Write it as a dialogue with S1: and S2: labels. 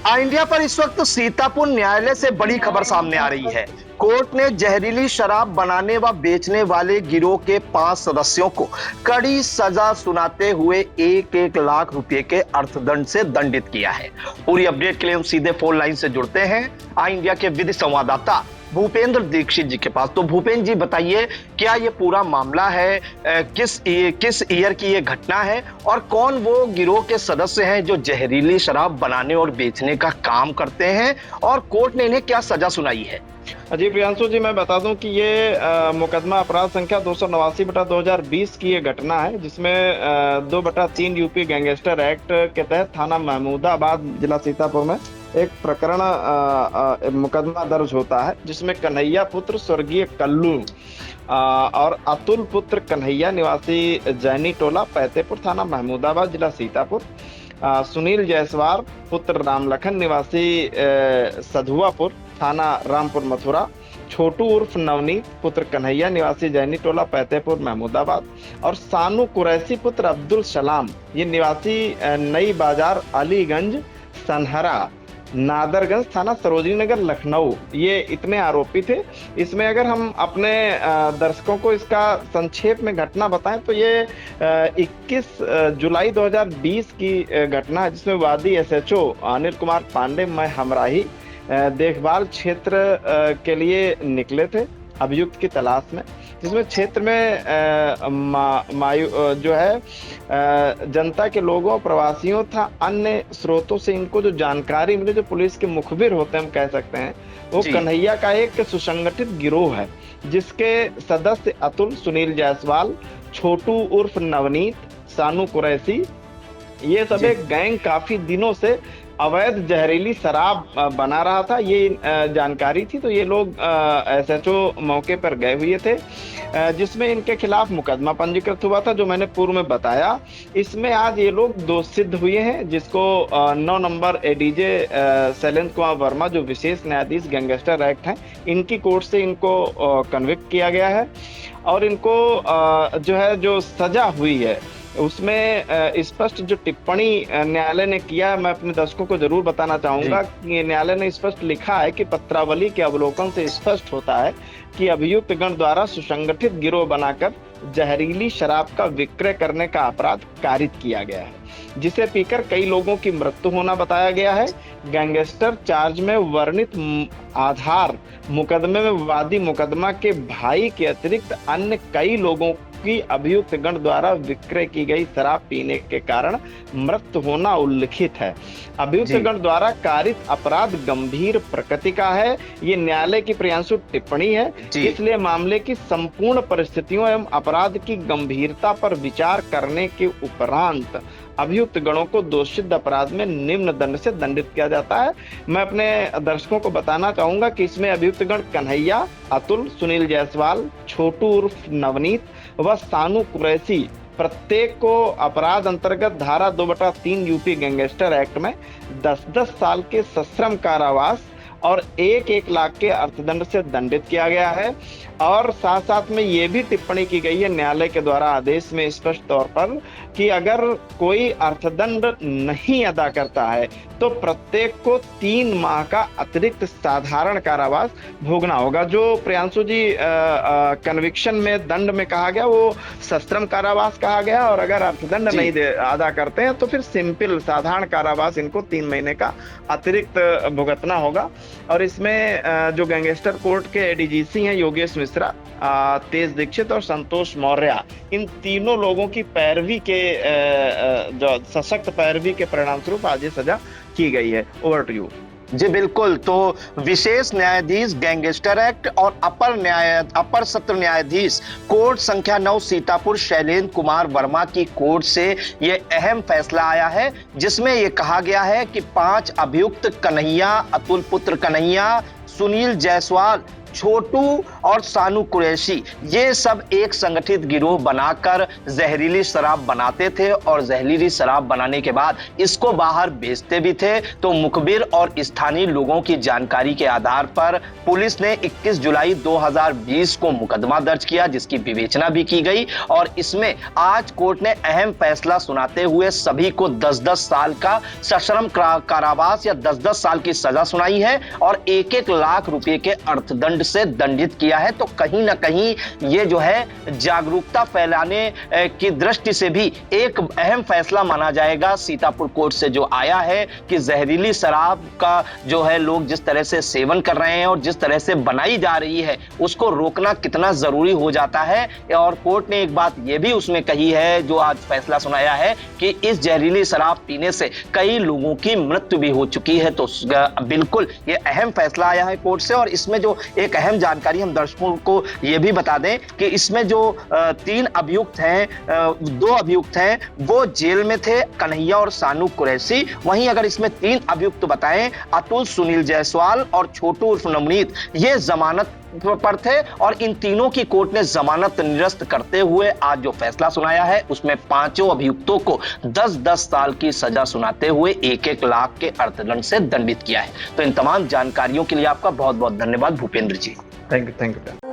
S1: India पर इस वक्त सीतापुर न्यायालय से बड़ी खबर सामने आ रही है। कोर्ट ने जहरीली शराब बनाने व बेचने वाले गिरोह के 5 सदस्यों को कड़ी सजा सुनाते हुए 1-1 लाख रुपए के अर्थदंड से दंडित किया है। पूरी अपडेट के लिए हम सीधे फोन लाइन से जुड़ते हैं इंडिया के विधि संवाददाता भूपेंद्र दीक्षित जी के पास। तो भूपेंद्र जी बताइए, क्या ये पूरा मामला है, किस ईयर की ये घटना है और कौन वो गिरोह के सदस्य हैं जो जहरीली शराब बनाने और बेचने का काम करते हैं और कोर्ट ने इन्हें क्या सजा सुनाई है?
S2: जी प्रियांशु जी, मैं बता दूं कि ये मुकदमा अपराध संख्या 289/2020 की ये घटना है, जिसमें 2/3 यूपी गैंगस्टर एक्ट के तहत थाना महमूदाबाद जिला सीतापुर में एक प्रकरण मुकदमा दर्ज होता है, जिसमें कन्हैया पुत्र स्वर्गीय कल्लू और अतुल पुत्र कन्हैया निवासी जैनी टोला पैतेपुर थाना महमूदाबाद जिला सीतापुर, सुनील जायसवाल पुत्र रामलखन निवासी सधुआपुर थाना रामपुर मथुरा, छोटू उर्फ नवनीत पुत्र कन्हैया निवासी जैनी टोला पैतेपुर महमूदाबाद और सानू कुरैशी पुत्र अब्दुल सलाम ये निवासी नई बाजार अलीगंज सनहरा नादरगंज थाना सरोजनी नगर लखनऊ, ये इतने आरोपी थे। इसमें अगर हम अपने दर्शकों को इसका संक्षेप में घटना बताएं तो ये 21 जुलाई 2020 की घटना है, जिसमें वादी एसएचओ अनिल कुमार पांडे मैं हमराही देखभाल क्षेत्र के लिए निकले थे अभियुक्त की तलाश में, जिसमें क्षेत्र में जो है जनता के लोगों, प्रवासियों था अन्य स्रोतों से इनको जो जानकारी मिली, जो पुलिस के मुखबिर होते हैं हम कह सकते हैं, वो कन्हैया का एक सुसंगठित गिरोह है, जिसके सदस्य अतुल, सुनील जायसवाल, छोटू उर्फ नवनीत, सानू कुरैशी, ये सब एक गैंग काफी दिनों से अवैध जहरीली शराब बना रहा था, ये जानकारी थी। तो ये लोग एसएचओ मौके पर गए हुए थे, जिसमें इनके खिलाफ मुकदमा पंजीकृत हुआ था, जो मैंने पूर्व में बताया। इसमें आज ये लोग दोषी सिद्ध हुए हैं, जिसको 9 नंबर एडीजे शैलेंद्र कुमार वर्मा, जो विशेष न्यायाधीश गैंगस्टर एक्ट हैं, इनकी कोर्ट से इनको कन्विक्ट किया गया है और इनको जो सजा हुई है उसमें स्पष्ट जो टिप्पणी न्यायालय ने किया है, मैं अपने दर्शकों को जरूर बताना चाहूंगा कि न्यायालय ने स्पष्ट लिखा है कि पत्रावली के अवलोकन से स्पष्ट होता है कि अभियुक्त गण द्वारा सुसंगठित गिरोह बनाकर जहरीली शराब का विक्रय करने का अपराध कारित किया गया है, जिसे पीकर कई लोगों की मृत्यु होना बताया गया है। गैंगस्टर चार्ज में वर्णित आधार मुकदमे में वादी मुकदमा के भाई के अतिरिक्त अन्य कई लोगों की अभियुक्त गण द्वारा विक्रय की गई शराब पीने के कारण मृत्यु होना उल्लिखित है। अभियुक्त गण द्वारा कारित अपराध गंभीर प्रकृति का है, ये न्यायालय की प्रियांशु टिप्पणी है। इसलिए मामले की संपूर्ण परिस्थितियों एवं अपराध की गंभीरता पर विचार करने के उपरांत अभियुक्त गणों को दोषित अपराध में निम्न दंड से दंडित किया जाता है। मैं अपने दर्शकों को बताना चाहूंगा कि इसमें अभियुक्त गण कन्हैया, अतुल, सुनील जायसवाल, छोटू उर्फ नवनीत व सानू कुरैशी प्रत्येक को अपराध अंतर्गत धारा 2/3 यूपी गैंगस्टर एक्ट में 10-10 साल के सश्रम कारावास और 1-1 लाख के अर्थदंड से दंडित किया गया है। और साथ साथ में ये भी टिप्पणी की गई है न्यायालय के द्वारा आदेश में स्पष्ट तौर पर कि अगर कोई अर्थदंड नहीं अदा करता है तो प्रत्येक को 3 माह का अतिरिक्त साधारण कारावास भोगना होगा। जो प्रियांशु जी कन्विक्शन में दंड में कहा गया वो सश्रम कारावास कहा गया, और अगर अर्थदंड नहीं अदा करते हैं तो फिर सिंपल साधारण कारावास इनको 3 महीने का अतिरिक्त भुगतना होगा। और इसमें जो गैंगस्टर कोर्ट के एडीजीसी हैं योगेश मिश्रा, तेज दीक्षित और संतोष मौर्य, इन तीनों लोगों की पैरवी के जो सशक्त पैरवी के परिणाम स्वरूप आज ये सजा की गई है। Over to you.
S1: जी बिल्कुल। तो विशेष न्यायाधीश गैंगस्टर एक्ट और अपर सत्र न्यायाधीश कोर्ट संख्या 9 सीतापुर शैलेंद्र कुमार वर्मा की कोर्ट से ये अहम फैसला आया है, जिसमें ये कहा गया है कि 5 अभियुक्त कन्हैया, अतुल पुत्र कन्हैया, सुनील जायसवाल, छोटू और सानू कुरैशी ये सब एक संगठित गिरोह बनाकर जहरीली शराब बनाते थे और जहरीली शराब बनाने के बाद इसको बाहर बेचते भी थे। तो मुखबिर और स्थानीय लोगों की जानकारी के आधार पर पुलिस ने 21 जुलाई 2020 को मुकदमा दर्ज किया, जिसकी विवेचना भी की गई और इसमें आज कोर्ट ने अहम फैसला सुनाते हुए सभी को 10-10 साल का सश्रम कारावास या 10-10 साल की सजा सुनाई है और 1-1 लाख रुपए के अर्थदंड से दंडित किया है। तो कहीं ना कहीं ये जो है जागरूकता फैलाने की दृष्टि से भी एक अहम फैसला माना जाएगा सीतापुर कोर्ट से जो आया है कि जहरीली शराब का जो है लोग जिस तरह से सेवन कर रहे हैं और जिस तरह से बनाई जा रही है उसको रोकना कितना जरूरी हो जाता है। और कोर्ट ने एक बात यह भी उसमें कही है जो आज फैसला सुनाया है कि इस जहरीली शराब पीने से कई लोगों की मृत्यु भी हो चुकी है। तो बिल्कुल ये अहम फैसला आया है कोर्ट से। और इसमें जो एक अहम जानकारी हम दर्शकों को यह भी बता दें कि इसमें जो 3 अभियुक्त हैं, 2 अभियुक्त हैं वो जेल में थे, कन्हैया और सानू कुरैशी। वहीं अगर इसमें 3 अभियुक्त बताएं, अतुल, सुनील जायसवाल और छोटू उर्फ नवनीत, ये जमानत पर थे और इन तीनों की कोर्ट ने जमानत निरस्त करते हुए आज जो फैसला सुनाया है उसमें 5 अभियुक्तों को 10-10 साल की सजा सुनाते हुए 1-1 लाख के अर्थदंड से दंडित किया है। तो इन तमाम जानकारियों के लिए आपका बहुत बहुत धन्यवाद भूपेंद्र जी।
S2: Thank you.